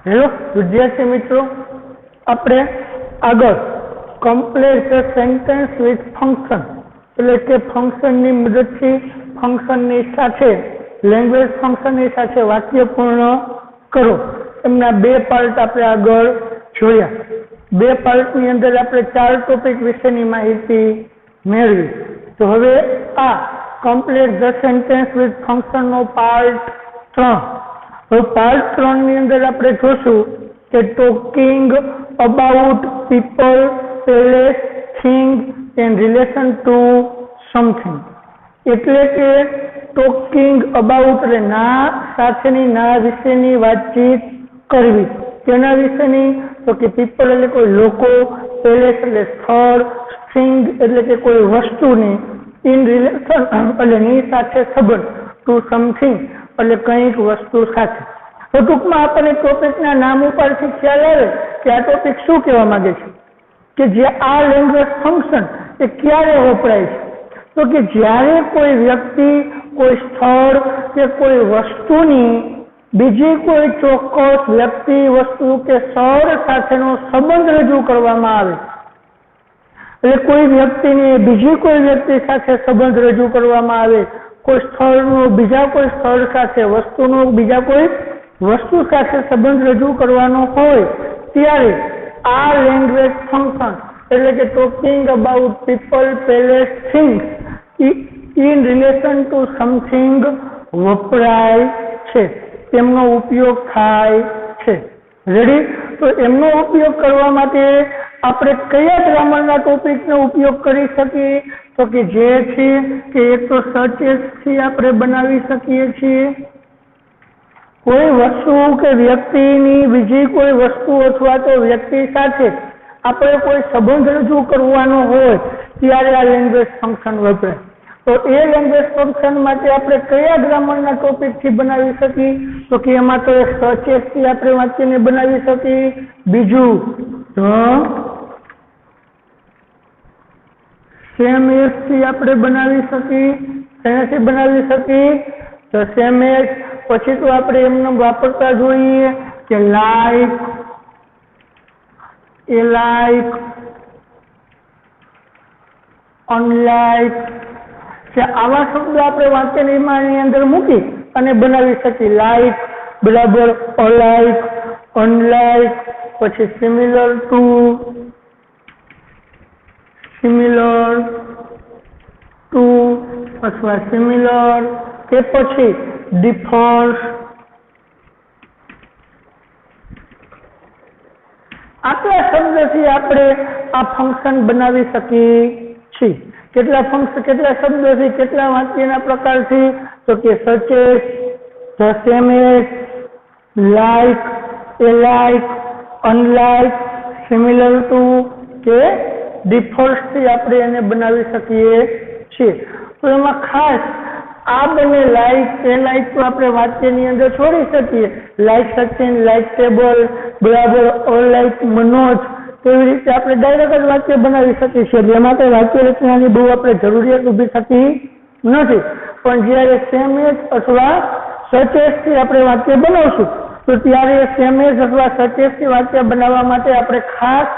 Hello વિદ્યાર્થી મિત્રો, આપણે આગળ કમ્પ્લેટ સેન્ટેન્સ વિથ ફંક્શન એટલે કે ફંક્શનની મદદથી ફંક્શનની સાથે લેંગ્વેજ ફંક્શનની સાથે વાક્ય પૂર્ણ કરો એમના બે પાર્ટ આપણે આગળ જોયા. બે પાર્ટની અંદર આપણે 4 ટોપિક વિશેની માહિતી મેળવી. તો હવે આ કમ્પ્લેટ ધ સેન્ટેન્સ વિથ ફંક્શનનો પાર્ટ 3. હવે પાર્ટ 3 ની અંદર આપણે જોશું કે talking about people, place, thing in relation two something. એટલે કે ટોકિંગ અબાઉટ એટલે ના સાથેની, ના વિશેની વાતચીત કરવી. તેના વિશેની તો કે પીપલ એટલે કોઈ લોકો, પ્લેસ એટલે સ્થળ, થિંગ એટલે કે કોઈ વસ્તુની, ઇન રિલેશન એટલે ની સાથે સંબંધ, ટુ સમથિંગ એટલે કંઈક વસ્તુ સાથે. તો ટૂંકમાં આપણને ટોપિકના નામ ઉપરથી ખ્યાલ આવે કે આ ટોપિક શું કહેવા માંગે છે, કે જે આ લેંગ્વેજ ફંક્શન એ ક્યારે વપરાય છે. તો કે જ્યારે કોઈ વ્યક્તિ, કોઈ સ્થળ કે કોઈ વસ્તુની બીજી કોઈ ચોક્કસ વ્યક્તિ, વસ્તુ કે સ્થળ સાથેનો સંબંધ રજૂ કરવામાં આવે. એટલે કોઈ વ્યક્તિને બીજી કોઈ વ્યક્તિ સાથે સંબંધ રજૂ કરવામાં આવે, કોઈ સ્થળનો બીજા કોઈ સ્થળ સાથે, વસ્તુનો બીજા કોઈ વસ્તુ સાથે સંબંધ રજૂ કરવાનો હોય ત્યારે આ લેંગ્વેજ ફંક્શન એટલે કે talking about people, place, things in relation two something વપરાય છે, તેમનો ઉપયોગ થાય છે. રેડી? તો એમનો ઉપયોગ કરવા માટે આપણે કયા ગ્રામરના ટોપિકનો ઉપયોગ કરી શકીએ? તો કે જે છે કે એક તો સચેતથી આપણે બનાવી શકીએ છીએ. કોઈ વસ્તુ કે વ્યક્તિની બીજી કોઈ વસ્તુ અથવા તો વ્યક્તિ સાથે આપણે કોઈ સંબંધ રજૂ કરવાનો હોય ત્યારે આ લેંગ્વેજ ફંક્શન વપરાય. તો એ લેંગ્વેજ ફંક્શન માટે આપણે કયા ગ્રામરના ટોપિકથી બનાવી શકીએ? તો કે એમાં તો એક સચેતથી આપણે વાક્યને બનાવી શકીએ. બીજું તો સેમ એઝથી આપણે બનાવી શકીએ. એનાથી બનાવી શકીએ તો સેમ એઝ. પછી તો આપણે એમને વાપરતા જોઈએ કે લાઈક, એ લાઈક, અનલાઈક, કે આવા શબ્દો આપણે વાક્યની અંદર મૂકી અને બનાવી શકીએ. લાઈક બરાબર અલાઈક, અનલાઈક, પછી સિમિલર ટુ, સિમિલર ટુ અથવા સિમિલર, કે પછી ડિફરન્સ. આટલા શબ્દથી આપણે આ ફંક્શન બનાવી શકીએ છીએ. કેટલા શબ્દોથી, કેટલા વાક્યના પ્રકારથી? તો કે સચેત, the same as, like, a like, unlike, similar to કે ડિફરન્સથી આપણે એને બનાવી શકીએ છીએ. તો એમાં ખાસ આ બંને લાઈક, એ લાઈક તો આપણે વાક્યની અંદર છોડી શકીએ. લાઈક સચિન, લાઈક ટેબલ બરાબર અલાઈક મનોજ, તેવી રીતે આપણે ડાયરેક્ટ જ વાક્ય બનાવી શકીએ છીએ. એમાં તો વાક્ય રચનાની બહુ આપણે જરૂરિયાત ઊભી થતી નથી. પણ જ્યારે સેમ એઝ અથવા સચેતથી આપણે વાક્ય બનાવશું તો ત્યારે સેમ એઝ અથવા સચેતથી વાક્ય બનાવવા માટે આપણે ખાસ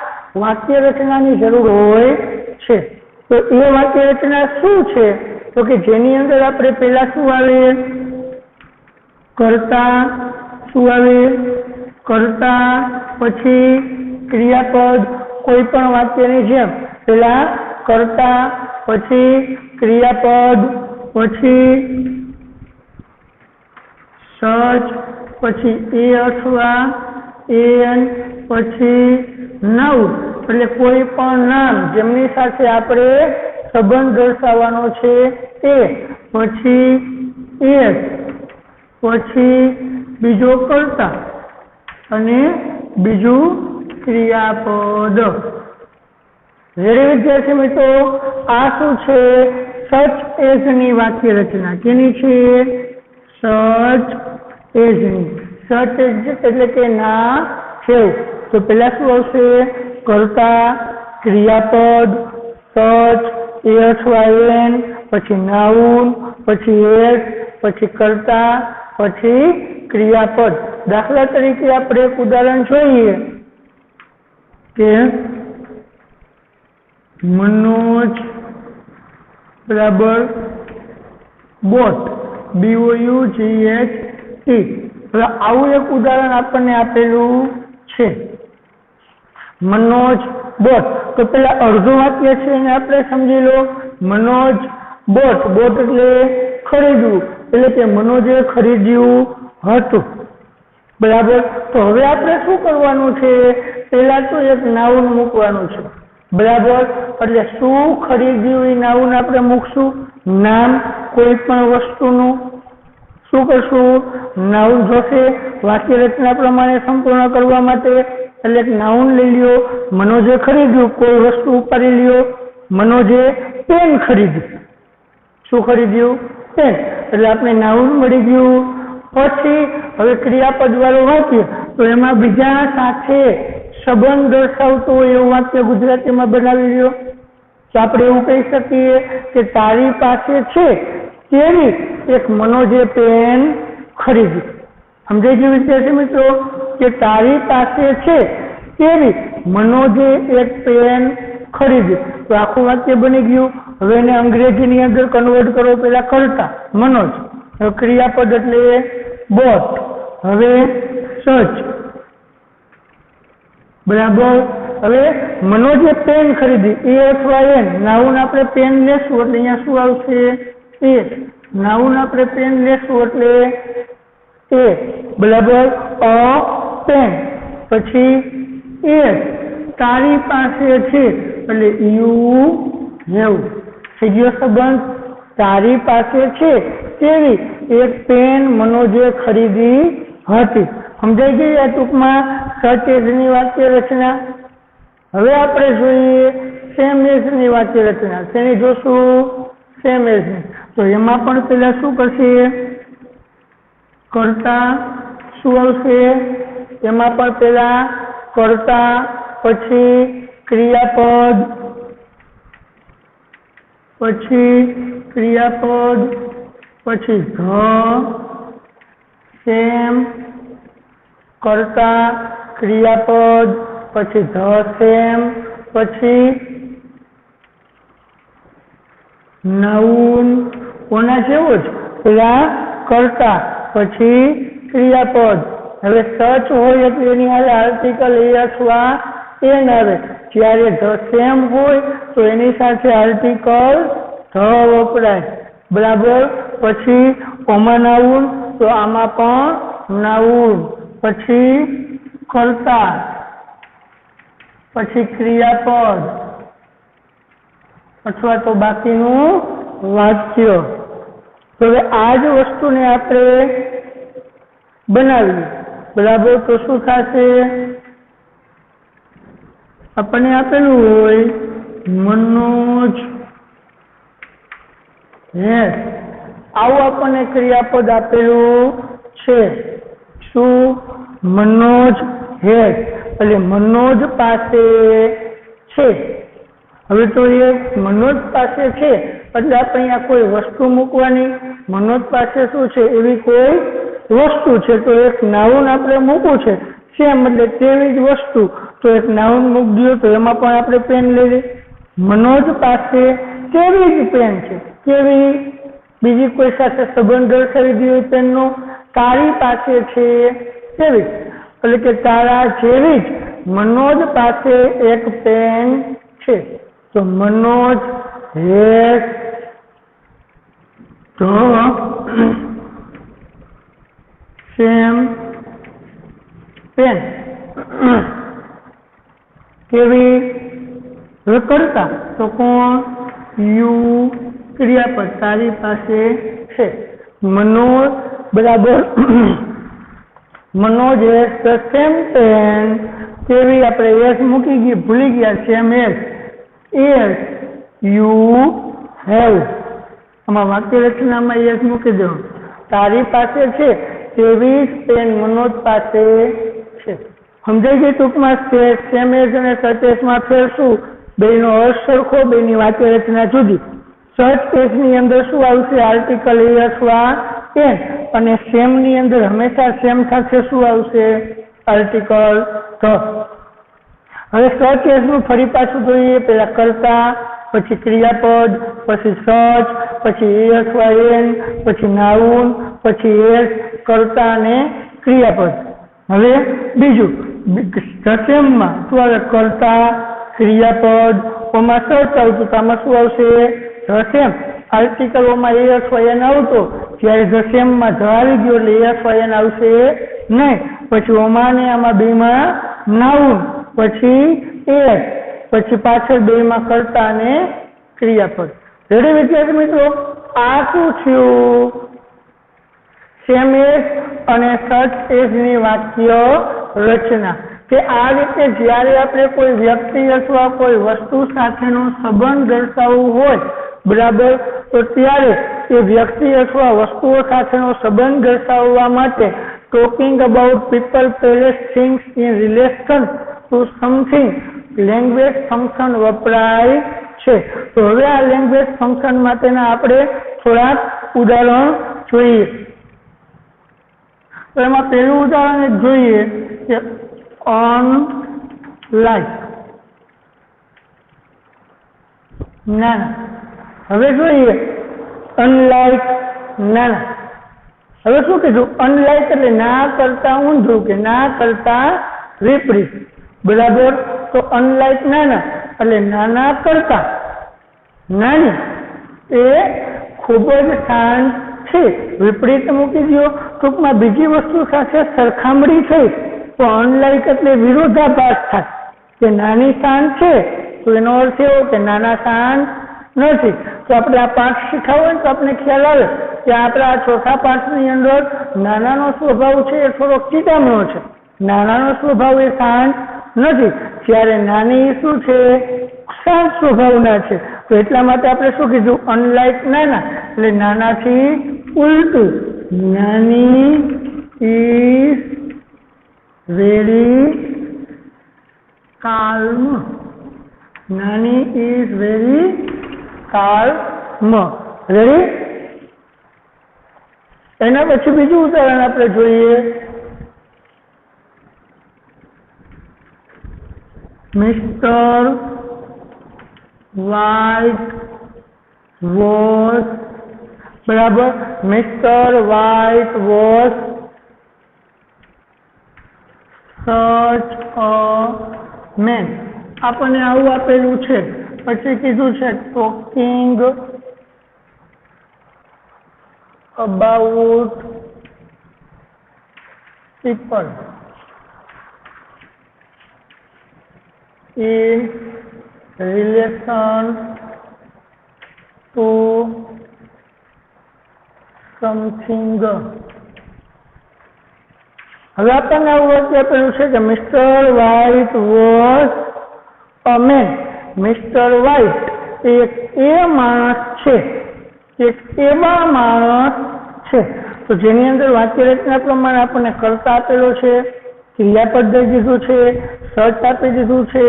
વાક્ય રચનાની જરૂર હોય છે. તો એ વાક્ય રચના શું છે? તો કે જેની અંદર આપણે પહેલા શું આવે? કર્તા. શું આવે? કર્તા, પછી ક્રિયાપદ. કોઈ પણ વાક્યની જેમ પહેલા કર્તા, પછી ક્રિયાપદ, પછી સચ, પછી એ અથવા એન, પછી નાઉન એટલે કોઈ પણ નામ જેમની સાથે આપણે સંબંધ દર્શાવવાનો છે તે, પછી એસ, પછી બીજો કર્તા અને બીજું ક્રિયાપદ. વિદ્યાર્થી મિત્રો, આ શું છે? સચ એઝની વાક્ય રચના. કેની છે? સચ એઝની. સચ એઝ એટલે કે ના છે. તો પેલા શું આવશે? કર્તા, ક્રિયાપદ, સચ, એ અથવા એન, પછી નાઉન, પછી એસ, પછી કર્તા પછી ક્રિયાપદ। દાખલા તરીકે આપણે એક ઉદાહરણ જોઈએ કે મનોજ બરાબર બોટ, BOUGHT। હવે આવું એક ઉદાહરણ આપણને આપેલું છે, મનોજ બોટ। તો પેલા અડધું વાક્ય છે એને આપણે સમજી લો। મનોજ બોટ, બોટ એટલે ખરીદવું, એટલે કે મનોજે ખરીદ્યું હતું, બરાબર। તો હવે આપણે શું કરવાનું છે, પેલા તો એક નાઉન મૂકવાનું છે, બરાબર। એટલે શું ખરીદ્યું એ નાઉન આપણે મૂકશું, નામ કોઈ પણ વસ્તુનું શું કરશું, નાઉન જોશે વાક્ય રચના પ્રમાણે સંપૂર્ણ કરવા માટે। એટલે નાઉન લઈ લ્યો, મનોજે ખરીદ્યું, કોઈ વસ્તુ ઉપાડી લ્યો, મનોજે પેન ખરીદ્યું, શું ખરીદ્યું, પેન, એટલે આપણે નાઉન મળી ગયું। પછી હવે ક્રિયાપદ વાળું વાક્ય, તો એમાં બીજા સાથે સંબંધ દર્શાવતું હોય એવું વાક્ય ગુજરાતીમાં બનાવી લ્યો। તો આપણે એવું કહી શકીએ કે તારી પાસે છે તેવી એક મનોજે પેન ખરીદી। સમજાઈ ગયું વિદ્યાર્થી મિત્રો કે તારી પાસે છે તેવી મનોજે એક પેન ખરીદી। તો આખું વાક્ય બની ગયું। હવે એને અંગ્રેજીની અંદર કન્વર્ટ કરો, પેલા કરતા મનોજ, હવે ક્રિયાપદ એટલે બોટ, હવે સચ, બરાબર। હવે મનોજે પેન ખરીદી, એ અથવા એન, નાઉન આપણે પેન લેશું એટલે અહીંયા શું આવશે, એ, નાઉન આપણે પેન લેશું એટલે એ, બરાબર। અ પેન, પછી એ, તારી પાસે છે એટલે યુ હેવ, થઈ ગયો સંબંધ। તારી પાસે છે તેવી એક પેન મનોજે ખરીદી હતી। સમજાઈ ગઈ આ ટૂંકમાં સચ એઝની વાક્ય રચના। હવે આપણે જોઈએ સેમ એઝની વાક્ય રચના। તેની જોશું સેમ એઝની। તો એમાં પણ પેલા શું કરશે, કરતા શું આવશે, એમાં પણ પેલા કરતા, પછી ક્રિયાપદ, પછી ક્રિયાપદ, પછી ધ, સેમ, કરતા, ક્રિયાપદ, પછી ધ સેમ, પછી નાઉન કોના જેવો જ, પેલા કરતા, પછી ક્રિયાપદ। હવે સચ હોય એટલે એની હાલે આર્ટિકલ એ અથવા એન આવે, જ્યારે ધ સેમ હોય તો એની સાથે આર્ટિકલ ધ વપરાય, બરાબર। પછી ઓમાં નાઉન, તો આમાં પણ નાઉન, પછી કરતા, પછી ક્રિયાપદ અથવા તો બાકીનું વાક્ય। તો હવે આ જ વસ્તુને આપણે બનાવીએ, બરાબર। તો શું થશે, આપણને આપેલું હોય મનોજ હેસ, આવું આપણને ક્રિયાપદ આપેલું છે, શું, મનોજ હેસ, એટલે મનોજ પાસે છે। હવે તો એ મનોજ પાસે છે એટલે આપણે અહીંયા કોઈ વસ્તુ મૂકવાની, મનોજ પાસે શું છે, એવી કોઈ વસ્તુ છે, તો એક નાઉન આપણે મૂકવું છે, સેમ એટલે તેવી જ વસ્તુ, તો એક નાઉન મૂકી દો। તો એમાં પણ આપણે પેન લઈ લઈએ, મનોજ પાસે કેવી જ પેન છે, કેવી, બીજી કોઈ સાથે સંબંધ દર્શાવી દીધો પેનનો, તારી પાસે છે તેવી, એટલે કે તારા જેવી જ મનોજ પાસે એક પેન છે। તો મનોજ હેસ ધ સેમ પેન, કેવી, હવે કરતા તો કોણ, યુ, ક્રિયાપદ, તારી પાસે છે, મનોજ બરાબર મનોજ હેસ ધ સેમ પેન, કેવી આપણે એસ મૂકી ગયા, ભૂલી ગયા, સેમ એસ યુ હેવ, આમાં વાક્ય રચનામાં એસ મૂકી દો, તારી પાસે છે તેવી જ પેન મનોજ પાસે છે। સમજાઈ ગઈ ટૂંકમાં સેમ એસ અને સચ એસમાં ફેર શું, બેનો અર્થ સરખો, બેની વાક્ય રચના જુદી। સચ એસની અંદર શું આવશે, આર્ટિકલ એ અથવા એન, અને સેમ ની અંદર હંમેશા સેમ સાથે શું આવશે? Article the. હવે સચ એઝ નું ફરી પાછું જોઈએ. પેલા કર્તા, પછી ક્રિયાપદ, પછી સચ, પછી એસવાયએન, પછી નાઉન, પછી એસ, કર્તા અને ક્રિયાપદ. હવે બીજું ધસેમમાં શું આવે? કર્તા, ક્રિયાપદ, ઓમાં સચ આવતું, આમાં શું આવશે? ધસેમ. આર્ટિકલોમાં એસવાયએન આવતો, જ્યારે ધસેમમાં ધ આવી ગયો એટલે એસવાયએન આવશે નહીં. પછી ઓમાં ને આમાં બેમાં નાઉન, પછી એસ, પછી પાછળ બેમાં કર્તા અને ક્રિયાપદ. રેડી વિદ્યાર્થી મિત્રો? આ શું થયું? સેમ એઝ અને સચ એઝ ની વાક્ય રચના. કે આ રીતે જ્યારે આપણે કોઈ વ્યક્તિ અથવા કોઈ વસ્તુ સાથેનો સંબંધ દર્શાવવો હોય, બરાબર, તો ત્યારે એ વ્યક્તિ અથવા વસ્તુઓ સાથેનો સંબંધ દર્શાવવા માટે talking about people, place, things in relation two something language function વપરાય છે. તો હવે આ લેંગ્વેજ ફંક્શન માટેના આપણે થોડાક ઉદાહરણ જોઈએ. તો એમાં પહેલું ઉદાહરણ જોઈએ કે અનલાઇક. નાના. હવે જોઈએ અનલાઇક, નાના. હવે શું કીધું? અનલાઇક એટલે ના કરતા ઊંધું કે ના કરતા વિપરીત, બરાબર. તો અનલાઇક નાના એટલે નાના કરતા નાની એ ખૂબ જ શાંત છે. વિપરીત મૂકી દો, ટૂંકમાં બીજી વસ્તુ સાથે સરખામણી થઈ તો અનલાઇક એટલે વિરોધાભાસ થાય કે નાની શાંત છે, તો એનો અર્થ એવો કે નાના શાંત નથી. તો આપણે આ પાઠ શીખાવો ને તો આપણે ખ્યાલ આવે કે આપણા આ ચોથા પાઠની અંદર નાનાનો સ્વભાવ છે એ થોડોક ચીડામણો છે. નાનાનો સ્વભાવ એ શાંત નથી, જ્યારે નાની શું છે? શાંત સ્વભાવના છે. તો એટલા માટે આપણે શું કીધું? અનલાઇક નાના એટલે નાનાથી ઉલટું. Nani is very calm. Nani is very calm. Ready? એના પછી બીજું ઉદાહરણ આપણે જોઈએ. મિસ્ટર વ્હાઇટ વોઝ, બરાબર. Mr white was such a main. આપણને આવું આપેલું છે. પછી કીધું છે talking about people in relation to something. હવે આપણને આવું વાક્ય આપેલું છે કે mister white was a man. Mister white એક એ માણસ છે, એક એવા માણસ છે. તો જેની અંદર વાક્ય રચના પ્રમાણે આપણને કર્તા આપેલો છે, ક્રિયાપદ દઈ દીધું છે, સચ આપી દીધું છે,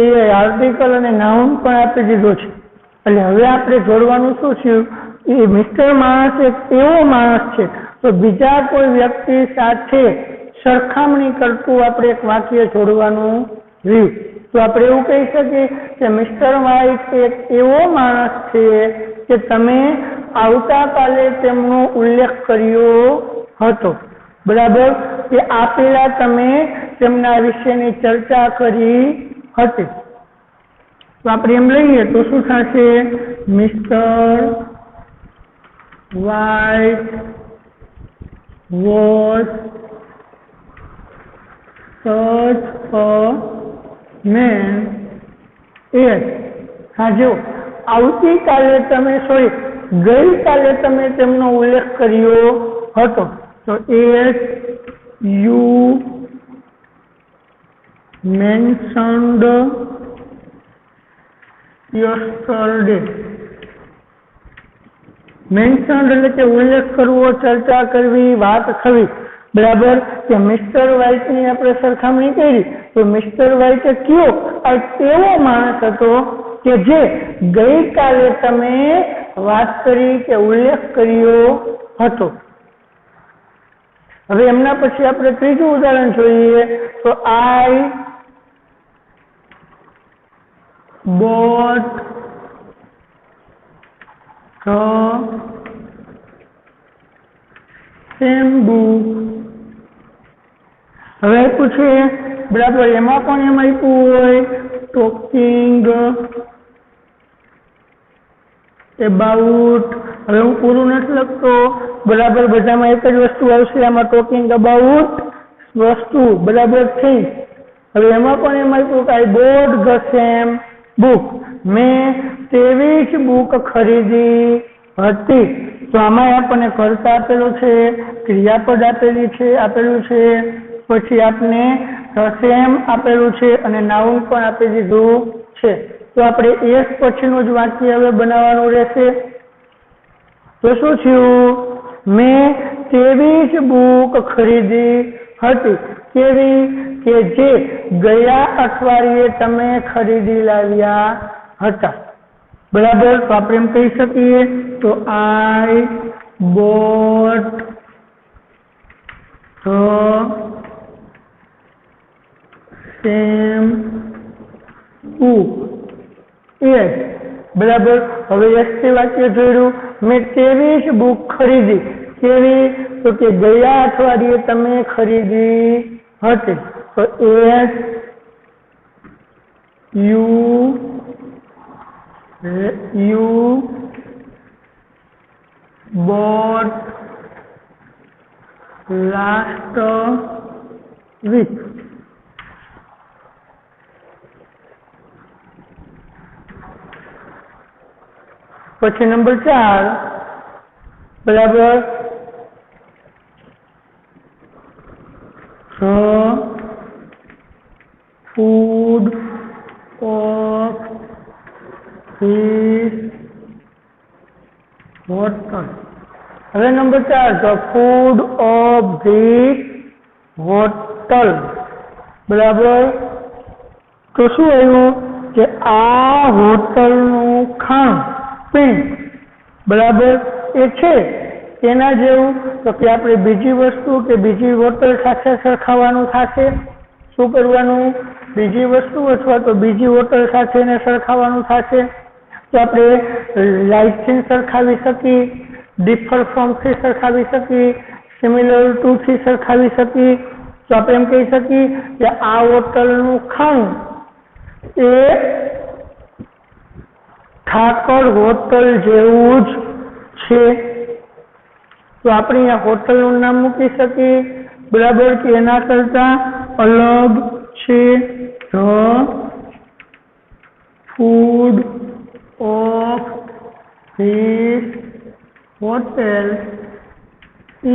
એ આર્ટિકલ અને નાઉન પણ આપી દીધું છે. એટલે હવે આપણે જોડવાનું શું થયું? એ મિસ્ટર માણસ એક એવો માણસ છે, તો બીજા કોઈ વ્યક્તિ સાથે સરખામણી કરતું આપણે એક વાક્ય જોડવાનું રહ્યું. તો આપણે એવું કહી શકીએ કે મિસ્ટર વ્હાઇટ એક એવો માણસ છે કે તમે આવતાકાલે તેમનો ઉલ્લેખ કર્યો હતો, બરાબર, કે આ પહેલા તમે તેમના વિશેની ચર્ચા કરી હતી. તો આપણે એમ લઈએ તો શું થશે? Mr White was such a main as. હા, જો આવતીકાલે તમે ગઈકાલે તમે તેમનો ઉલ્લેખ કર્યો હતો, તો as you mentioned yesterday. Mentioned એટલે કે ઉલ્લેખ કરવો, ચર્ચા કરવી, વાત થવી, બરાબર. કે મિસ્ટર વ્હાઇટની આપણે સરખામણી કરી તો મિસ્ટર વ્હાઇટ કયો? એવો માણસ હતો કે જે ગઈકાલે તમે વાત કરી કે ઉલ્લેખ કર્યો હતો. હવે એમના પછી આપણે ત્રીજું ઉદાહરણ જોઈએ તો I bought the same book. હવે આપ્યું છે બરાબર, એમાં પણ એમ આપ્યું હોય ટોકિંગ અબાઉટ. હવે હું પૂરું નથી લખતો બરાબર, બધામાં એક જ વસ્તુ આવશે, આમાં ટોકિંગ અબાઉટ વસ્તુ બરાબર છે. હવે એમાં પણ એમ આપ્યું કે I bought the same book, મેં તેવી જ બુક ખરીદી હતી. તો આમાં આપણને કર્તા આપેલું છે, ક્રિયાપદ આપેલું છે, પછી આપણે ધ સેમ આપેલું છે અને નાઉન પણ આપી દીધું છે. તો આપણે એસ પછીનું જ વાક્ય હવે બનાવવાનું રહેશે. તો શું થયું? મેં તેવી જ બુક ખરીદી હતી. કેવી? કે જે ગયા અઠવાડિયે તમે ખરીદી લાવ્યા હતા. બરાબર, તો આપણે એમ કહી શકીએ તો I bought the same book as. બરાબર, હવે એસ થી વાક્ય જોયું, મેં તેવી જ બુક ખરીદી. કેવી? તો કે ગયા અઠવાડિયે તમે ખરીદી હતી. તો S you bought last week. પછી નંબર 4 બરાબર, the food of his hotel. હવે number 4 the food of this hotel. બરાબર, તો શું આવ્યું કે આ હોટલનું ખાણ બરાબર એ છે તેના જેવું. તો કે આપણે બીજી વસ્તુ કે બીજી હોટલ સાથે સરખાવવાનું થશે. શું કરવાનું? બીજી વસ્તુ અથવા તો બીજી હોટલ સાથે સરખાવવાનું થશે. તો આપણે લાઇકથી સરખાવી શકીએ, ડિફર ફ્રોમથી સરખાવી શકીએ, સિમિલર ટુથી સરખાવી શકીએ. તો આપણે એમ કહી શકીએ કે આ હોટલનું ખાણું એ ઠાકર હોટલ જેવું જ છે. તો આપણે આ હોટલનું નામ મૂકી શકીએ બરાબર, કે એના કરતા અલગ છે. The food of this hotel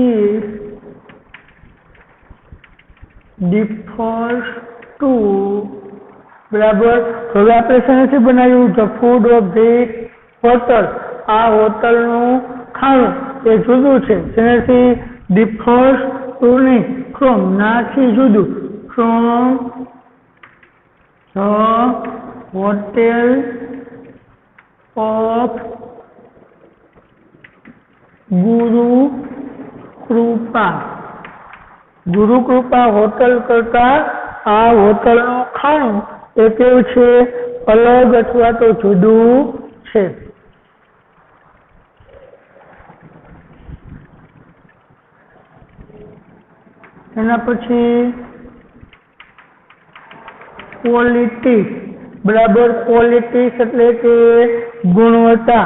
is differs to. બરાબર, હવે આપણે શેનાથી બનાવ્યું? The food of this hotel, આ હોટલનું ખાણું એ જુદું છે. શેનાથી? ડિફર્સ ટુ નહીં, ફ્રોમ, નાથી જુદું. From the hotel of Gurukripa. Gurukripa hotel કરતા આ હોટલનું ખાણું એ કેવું છે? અલગ અથવા તો જુદું છે. એના પછી ક્વોલિટી. બરાબર, ક્વોલિટી એટલે કે ગુણવત્તા.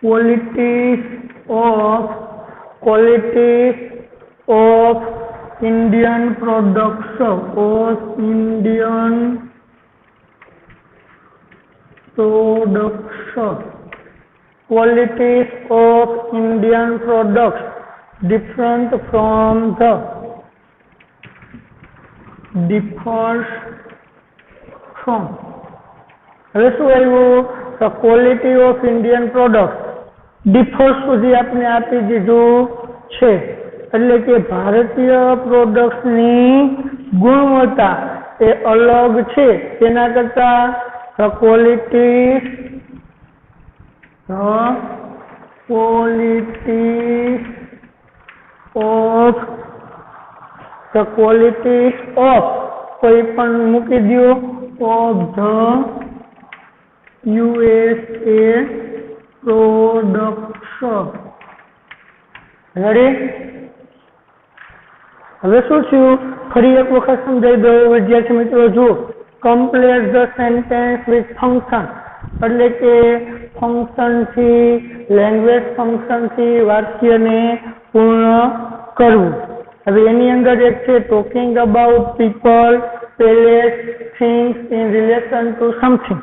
qualities of Indian products. Qualities of Indian products different from the differs from. હવે શું આવ્યું? The quality of Indian products differs સુધી આપણે આપી દીધું છે, એટલે કે ભારતીય પ્રોડક્ટ્સની ગુણવત્તા એ અલગ છે તેના કરતા the qualities of કોઈ પણ મૂકી દો of the USA products. Ready? હવે શું થયું ફરી એક વખત સમજાવી દો વિદ્યાર્થી મિત્રો. જુઓ, complete the sentence with function એટલે કે ફંક્શનથી લેંગ્વેજ ફંક્શનથી વાક્યને પૂર્ણ કરવું. હવે એની અંદર એક છે talking about people, place, things in relation two something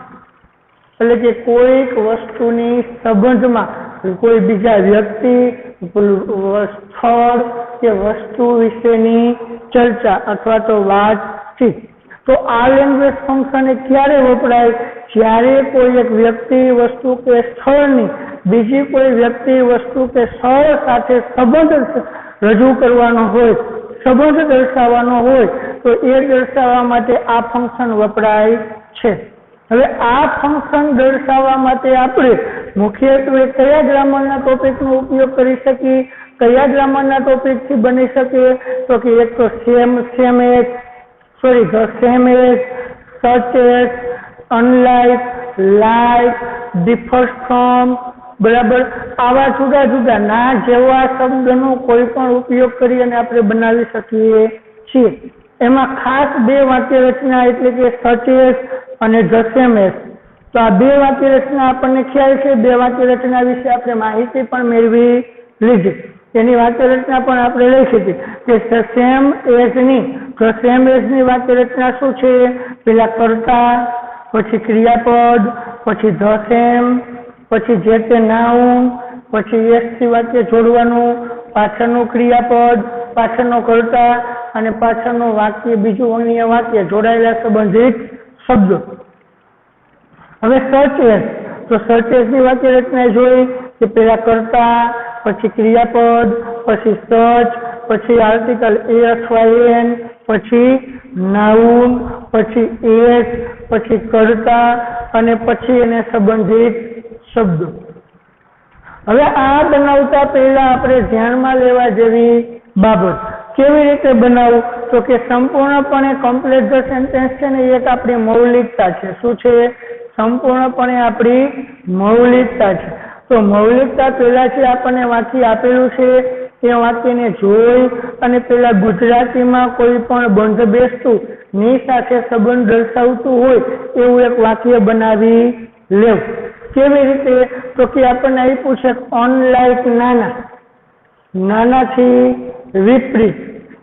એટલે કે કોઈક વસ્તુની સંબંધમાં કોઈ બીજા વ્યક્તિ, સ્થળ કે વસ્તુ વિશેની ચર્ચા અથવા તો વાતચીત. તો આ લેંગ્વેજ ફંક્શન એ ક્યારે વપરાય? જ્યારે કોઈ એક વ્યક્તિ, વસ્તુ કે સ્થળની બીજી કોઈ વ્યક્તિ, વસ્તુ કે સ્થળ સાથે સંબંધ રજૂ કરવાનો હોય, સંબંધ દર્શાવવાનો હોય તો એ દર્શાવવા માટે આ ફંક્શન વપરાય છે. હવે આ ફંક્શન દર્શાવવા માટે આપણે મુખ્યત્વે કયા ગ્રામરના ટોપિકનો ઉપયોગ કરી શકીએ? કયા ગ્રામરના ટોપિકથી બની શકે? તો કે એક તો the same as, such as, unlike, like, differs from, બરાબર. આવા જુદા જુદા ના જેવા શબ્દનો કોઈ પણ ઉપયોગ કરી અને આપણે બનાવી શકીએ છીએ. એમાં ખાસ બે વાક્ય રચના એટલે કે such as અને the same as. તો આ બે વાક્ય રચના આપણને ખ્યાલ છે. બે વાક્ય રચના વિશે આપણે માહિતી પણ મેળવી લીધી. એની વાક્ય રચના પણ આપણે લખી હતી કે the same as ની વાક્ય રચના શું છે? પેલા કર્તા, પછી ક્રિયાપદ, પછી the same, પછી જે તે નાઉન, પછી એસ થી વાક્ય જોડવાનું, પાછળનું ક્રિયાપદ, પાછળનો કર્તા અને પાછળનું વાક્ય, બીજું અન્ય વાક્ય જોડાયેલા સંબંધિત શબ્દો. હવે such as, તો such as ની વાક્ય રચના જોઈ કે પેલા કર્તા, પછી ક્રિયાપદ, પછી such, પછી આર્ટિકલ એ અથવા એન, પછી નાઉન, પછી એસ, પછી કર્તા અને પછી એને સંબંધિત શબ્દો. હવે આ બનાવતા પહેલા આપણે ધ્યાનમાં લેવા જેવી બાબત કેવી રીતે બનાવવું? તો કે સંપૂર્ણપણે કમ્પ્લીટ ધ સેન્ટેન્સ છે ને એક આપણી મૌલિકતા છે. શું છે? સંપૂર્ણપણે આપણી મૌલિકતા છે. તો મૌલિકતા પહેલા છે આપણને વાક્ય આપેલું છે એ વાક્યને જોઈ અને પેલા ગુજરાતીમાં કોઈ પણ બંધ બેસતું ની સાથે સંબંધ દર્શાવતું હોય એવું એક વાક્ય બનાવી લેવું. કેવી રીતે? તો કે આપણને આપ્યું છે અનલાઇક, નાનાથી વિપરીત,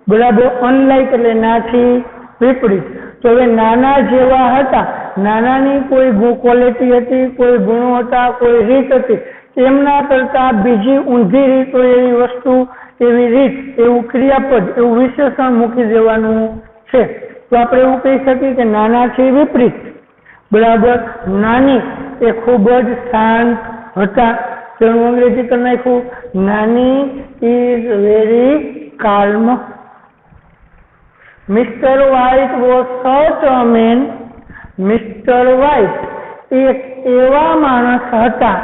બરાબર. અનલાઇક એટલે નાથી વિપરીત. તો હવે નાના જેવા હતા, નાનાની કોઈ ક્વોલિટી હતી, કોઈ ગુણો હતા, કોઈ રીત હતી, એમના કરતા બીજી ઊંધી રીત હોય એવી વસ્તુ, એવી રીત, એવું ક્રિયાપદ, એવું વિશેષણ મૂકી દેવાનું છે. તો આપણે એવું કહી શકીએ કે નાનાથી વિપરીત, બરાબર. નાની એ ખૂબ જ શાંત હતા. તેનું અંગ્રેજી કરી નાખ્યું Nani is very calm. Mr white was such a man. Mister white એક એવા માણસ હતા.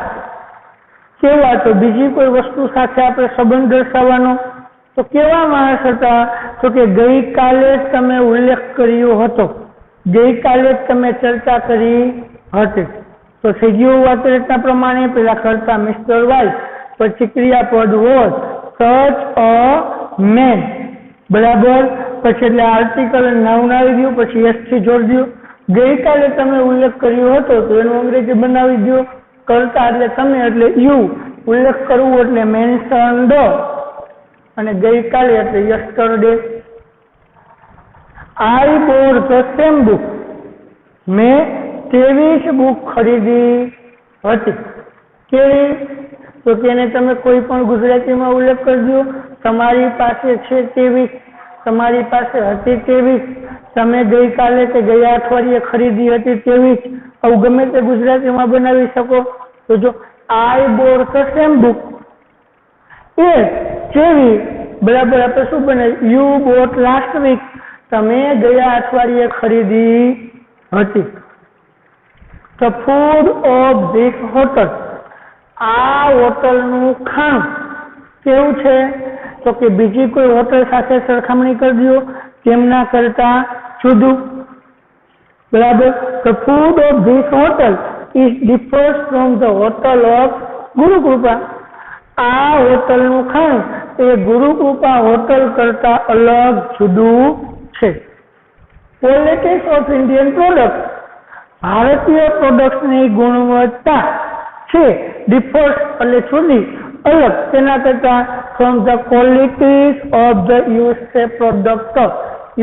કેવા? તો બીજી કોઈ વસ્તુ સાથે આપણે સંબંધ દર્શાવવાનો. તો કેવા માણસ હતા? તો કે ગઈકાલે જ તમે ઉલ્લેખ કર્યો હતો, ગઈકાલે જ તમે ચર્ચા કરી હતી. તો થઈ ગયું વાક્ય રચના પ્રમાણે પેલા કરતા મિસ્ટર વ્હાઇટ, પછી ક્રિયાપદ વોઝ સચ અ મેન, બરાબર. પછી એટલે આર્ટિકલ નાઉન આવી ગયું, પછી એસ થી જોડી દો. ગઈકાલે તમે ઉલ્લેખ કર્યો હતો તો એનું અંગ્રેજી બનાવી દો. કરતા એટલે તમે એટલે યુ, ઉલ્લેખ કરવું એટલે મેન્શન્ડ અને ગઈકાલે એટલે yesterday. I bore the same book. મેં તેવી જ બુક ખરીદી હતી. કેવી? તો કે એને તમે કોઈ પણ ગુજરાતીમાં ઉલ્લેખ કરજો. તમારી પાસે છે તેવી, તમારી પાસે હતી તેવી, તમે ગઈકાલે કે ગયા અઠવાડિયે ખરીદી હતી તેવી જ, આવું ગમે તે ગુજરાતીમાં બનાવી શકો. તો જો આઈ બોર ધ સેમ બુક એ જેવી, બરાબર. આપણે શું બને? યુ બોટ લાસ્ટ વીક, તમે ગયા અઠવાડિયે ખરીદી હતી. The food of this hotel, આ હોટલનું ખાણું કેવું છે? તો કે બીજી કોઈ હોટલ સાથે સરખામણી કરજો, તેમના કરતા જુદું. બરાબર. The food of this hotel is differs from the hotel of Gurukripa. આ હોટલનું ખાણું એ ગુરુકૃપા હોટલ કરતા અલગ જુદું છે. ક્વોલિટીઝ ઓફ ઇન્ડિયન પ્રોડક્ટ, ભારતીય પ્રોડક્ટ્સની ગુણવત્તા છે ડિફર્સ એટલે જુદી, અલગ તેના કરતા from the qualities of the USA product.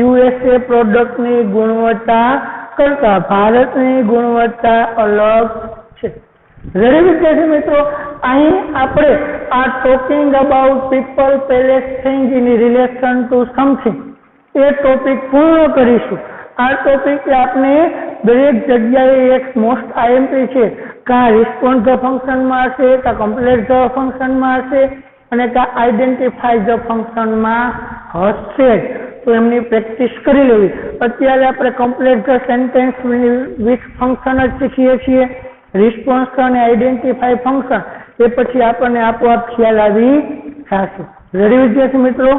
USA પ્રોડક્ટની ગુણવત્તા કરતા ભારતની ગુણવત્તા અલગ છે. રેડી વિદ્યાર્થી મિત્રો, અહીં આપણે આ talking about people, place, thing in relation two something A topic પૂર્ણ કરીશું. આ ટોપિક આપણે દરેક જગ્યાએ એક મોસ્ટ આઈએમપી છે, કાં રિસ્પોન્સ ધ ફંક્શનમાં હશે, કાં કમ્પ્લેટ ધ ફંક્શનમાં હશે અને કાં આઈડેન્ટિફાઈ ધ ફંક્શનમાં હશે. તો એમની પ્રેક્ટિસ કરી લેવી. અત્યારે આપણે complete the sentence with function જ શીખીએ છીએ. રિસ્પોન્સ અને આઈડેન્ટિફાઈ ફંક્શન એ પછી આપણને આપોઆપ ખ્યાલ આવી જશે. રેડી વિદ્યાર્થી મિત્રો?